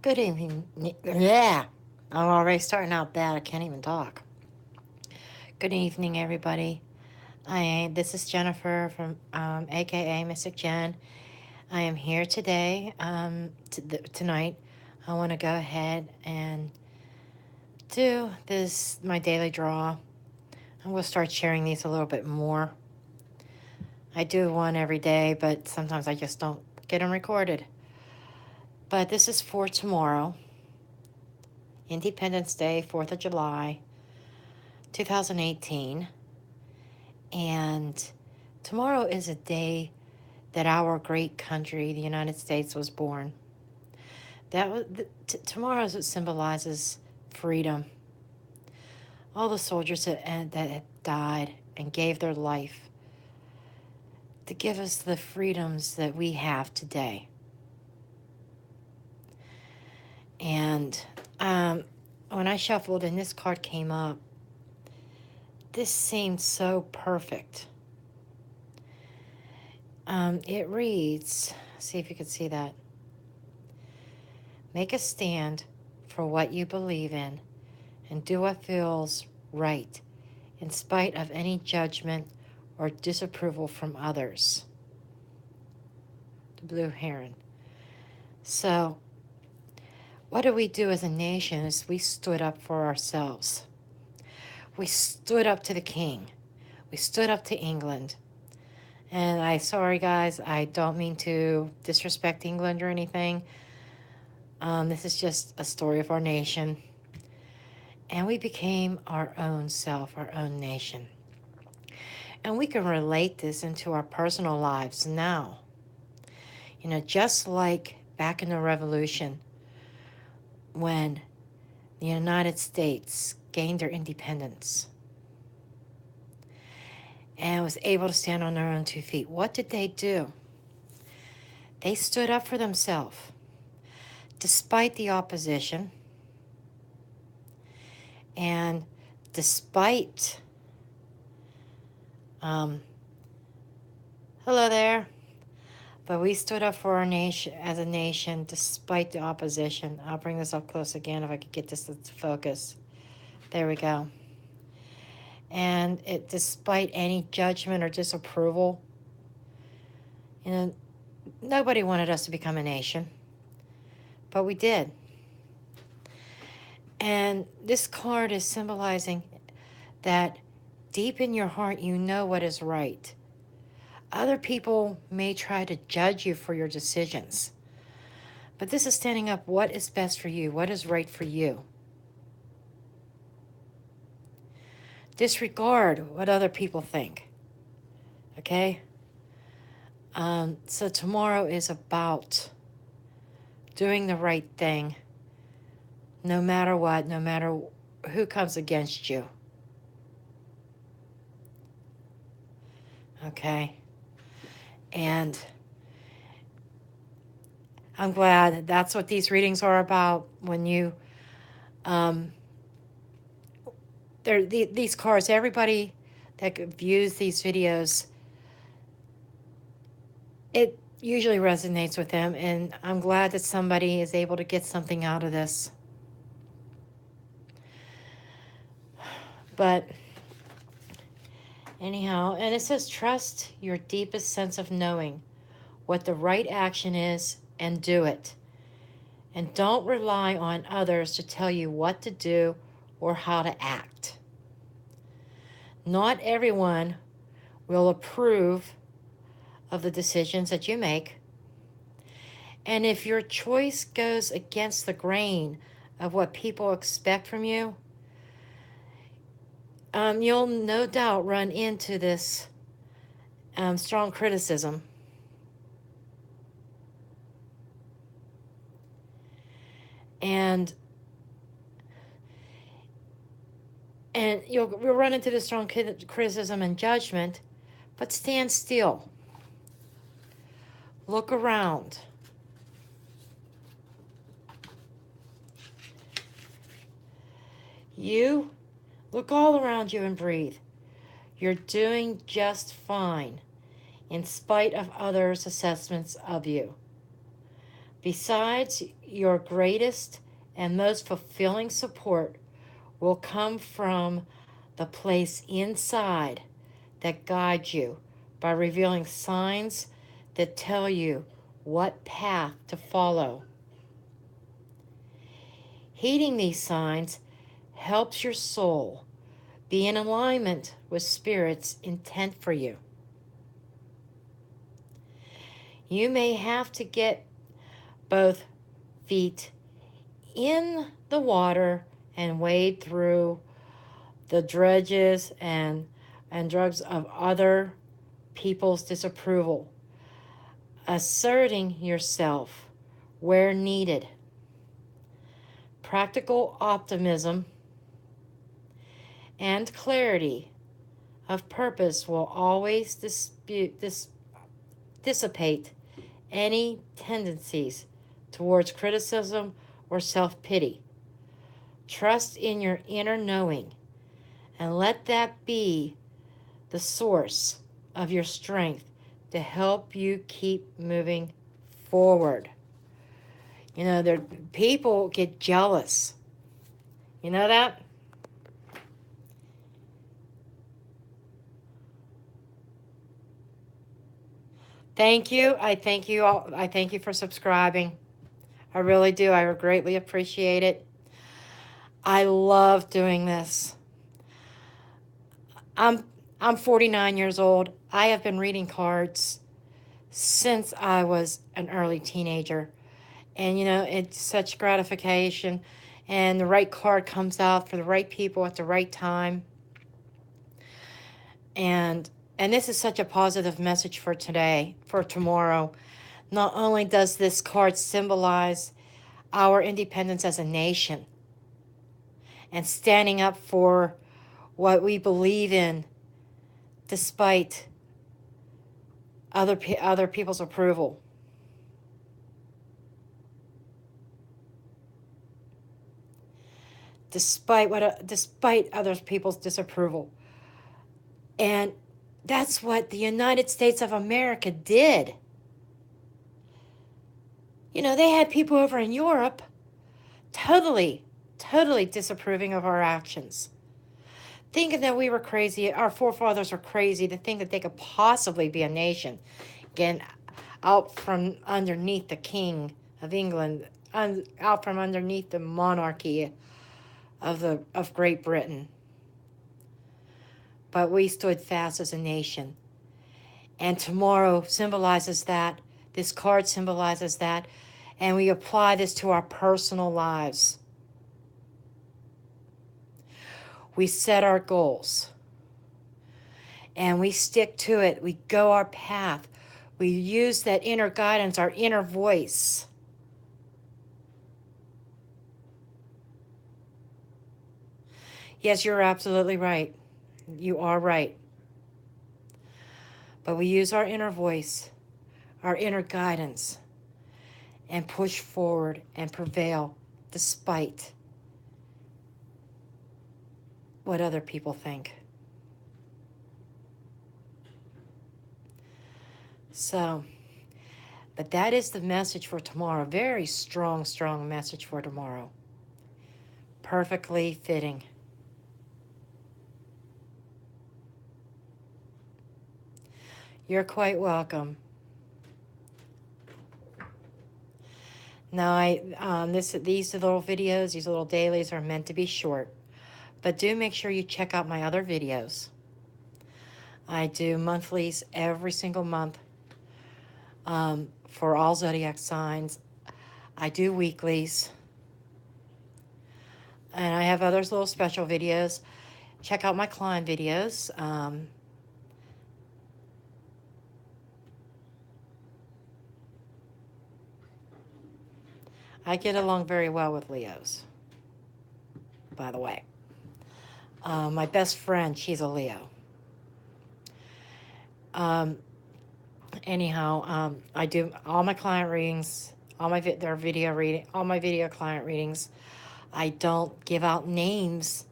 Good evening. Yeah, I'm already starting out bad. I can't even talk. Good evening, everybody. This is Jennifer from AKA Mystic Jen. I am here today. Tonight, I want to go ahead and do this my daily draw. I'm going to start sharing these a little bit more. I do one every day, but sometimes I just don't get them recorded. But this is for tomorrow, Independence Day, 4th of July, 2018. And tomorrow is a day that our great country, the United States, was born. Tomorrow symbolizes freedom. All the soldiers that had died and gave their life to give us the freedoms that we have today. And when I shuffled and this card came up, this seemed so perfect. It reads, see if you can see that. Make a stand for what you believe in and do what feels right in spite of any judgment or disapproval from others. The blue heron. So, what do we do as a nation is we stood up for ourselves. We stood up to the king. We stood up to England. And sorry guys, I don't mean to disrespect England or anything. This is just a story of our nation. And we became our own self, our own nation. And we can relate this into our personal lives now. Just like back in the Revolution, when the United States gained their independence and was able to stand on their own 2 feet, what did they do? They stood up for themselves, despite the opposition, and despite, hello there, but we stood up for our nation as a nation despite the opposition. I'll bring this up close again if I could get this to focus. There we go. And despite any judgment or disapproval, nobody wanted us to become a nation, but we did. And this card is symbolizing that deep in your heart, you know what is right. Other people may try to judge you for your decisions, but this is standing up what is best for you, what is right for you. Disregard what other people think, okay? So tomorrow is about doing the right thing, no matter what, no matter who comes against you. Okay? And I'm glad that's what these readings are about. When you, these cards, everybody that views these videos, it usually resonates with them, and I'm glad that somebody is able to get something out of this. But anyhow, and it says trust your deepest sense of knowing what the right action is and do it. And don't rely on others to tell you what to do or how to act. Not everyone will approve of the decisions that you make. And if your choice goes against the grain of what people expect from you, you'll no doubt run into this strong criticism. And you'll run into this strong criticism and judgment, but stand still. Look around. You look all around you and breathe. You're doing just fine, in spite of others' assessments of you. Besides, your greatest and most fulfilling support will come from the place inside that guides you by revealing signs that tell you what path to follow. Heeding these signs helps your soul be in alignment with Spirit's intent for you. You may have to get both feet in the water and wade through the dredges and drugs of other people's disapproval, asserting yourself where needed. Practical optimism and clarity of purpose will always dissipate any tendencies towards criticism or self-pity. Trust in your inner knowing and let that be the source of your strength to help you keep moving forward. You know, people get jealous. You know that? Thank you. I thank you all. I thank you for subscribing. I really do. I greatly appreciate it. I love doing this. I'm 49 years old. I have been reading cards since I was an early teenager. And you know, it's such gratification, and the right card comes out for the right people at the right time. And this is such a positive message for today, for tomorrow. Not only does this card symbolize our independence as a nation and standing up for what we believe in despite other people's approval. Despite other people's disapproval. And that's what the United States of America did. You know, they had people over in Europe totally disapproving of our actions. Thinking that we were crazy, our forefathers were crazy to think that they could possibly be a nation. Again, out from underneath the King of England, out from underneath the monarchy of Great Britain. But we stood fast as a nation. And tomorrow symbolizes that. This card symbolizes that. And we apply this to our personal lives. We set our goals. And we stick to it. We go our path. We use that inner guidance, our inner voice. Yes, you're absolutely right. You are right. But we use our inner voice, our inner guidance, and push forward and prevail despite what other people think. So, but that is the message for tomorrow. Very strong message for tomorrow. Perfectly fitting. You're quite welcome. Now, these little videos, these little dailies are meant to be short, but do make sure you check out my other videos. I do monthlies every single month for all zodiac signs. I do weeklies, and I have other little special videos. Check out my client videos. I get along very well with Leos, by the way. My best friend, she's a Leo. Anyhow, I do all my client readings, all my video client readings. I don't give out names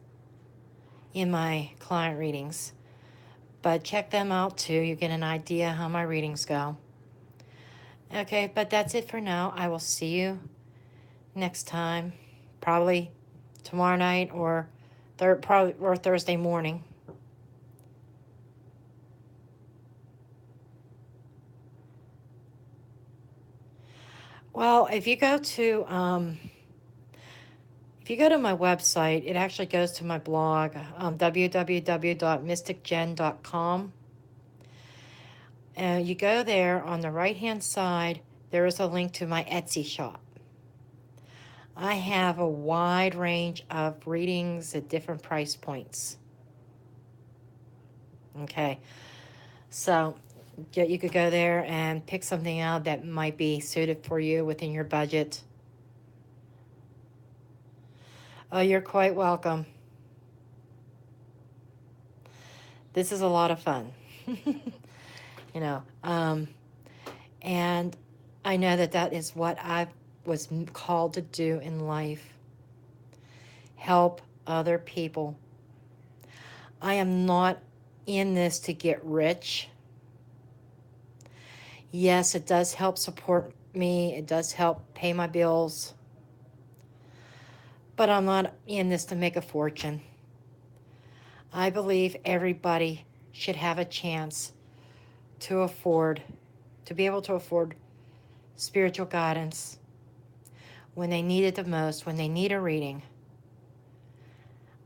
in my client readings, but check them out too. You get an idea how my readings go. Okay, but that's it for now. I will see you next time, probably tomorrow night or probably or Thursday morning. Well, if you go to my website, it actually goes to my blog, www.mysticgen.com. And you go there on the right hand side, there is a link to my Etsy shop. I have a wide range of readings at different price points. Okay, so you could go there and pick something out that might be suited for you within your budget. Oh, you're quite welcome. This is a lot of fun. you know, um, and I know that that is what I was called to do in life. Help other people. I am not in this to get rich. Yes, it does help support me. It does help pay my bills. But I'm not in this to make a fortune. I believe everybody should have a chance to be able to afford spiritual guidance when they need it the most, when they need a reading.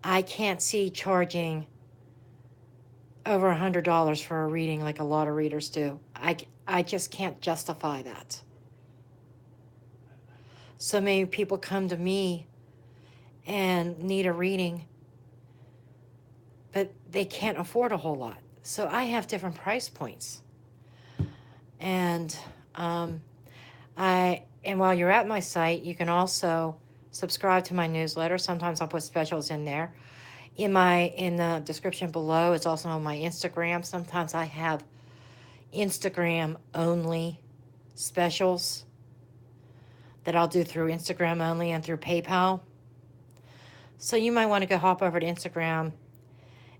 I can't see charging over $100 for a reading like a lot of readers do. I just can't justify that. So many people come to me and need a reading, but they can't afford a whole lot. So I have different price points. And and while you're at my site, you can also subscribe to my newsletter. Sometimes I'll put specials in there. In the description below, it's also on my Instagram. Sometimes I have Instagram only specials that I'll do through Instagram only and through PayPal. So you might want to go hop over to Instagram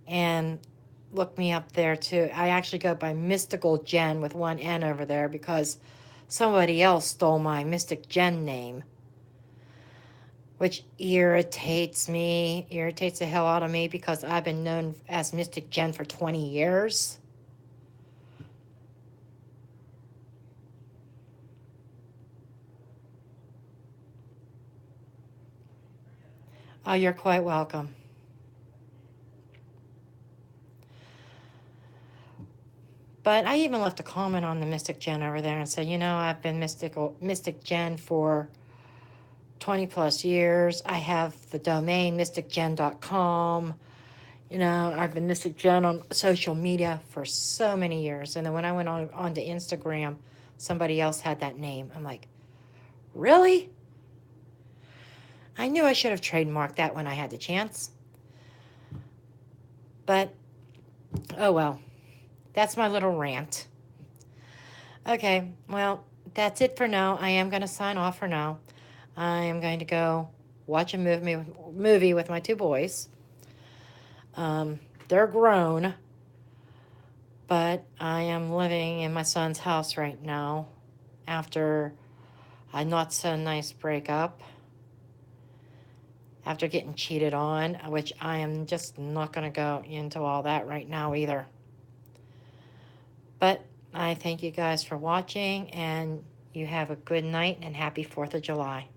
and look me up there too. I actually go by Mystical Jen with one N over there because somebody else stole my Mystic Jen name, which irritates the hell out of me because I've been known as Mystic Jen for 20 years. Oh, you're quite welcome. But I even left a comment on the Mystic Jen over there and said, I've been Mystic Jen for 20 plus years. I have the domain mysticgen.com. I've been Mystic Jen on social media for so many years. And then when I went onto Instagram, somebody else had that name. I'm like, really? I knew I should have trademarked that when I had the chance. But, oh well. That's my little rant. Okay, well, that's it for now. I am going to sign off for now. I am going to go watch a movie with my two boys. They're grown, but I am living in my son's house right now after a not so nice breakup, after getting cheated on, which I am just not going to go into all that right now either. But I thank you guys for watching, and you have a good night and happy 4th of July.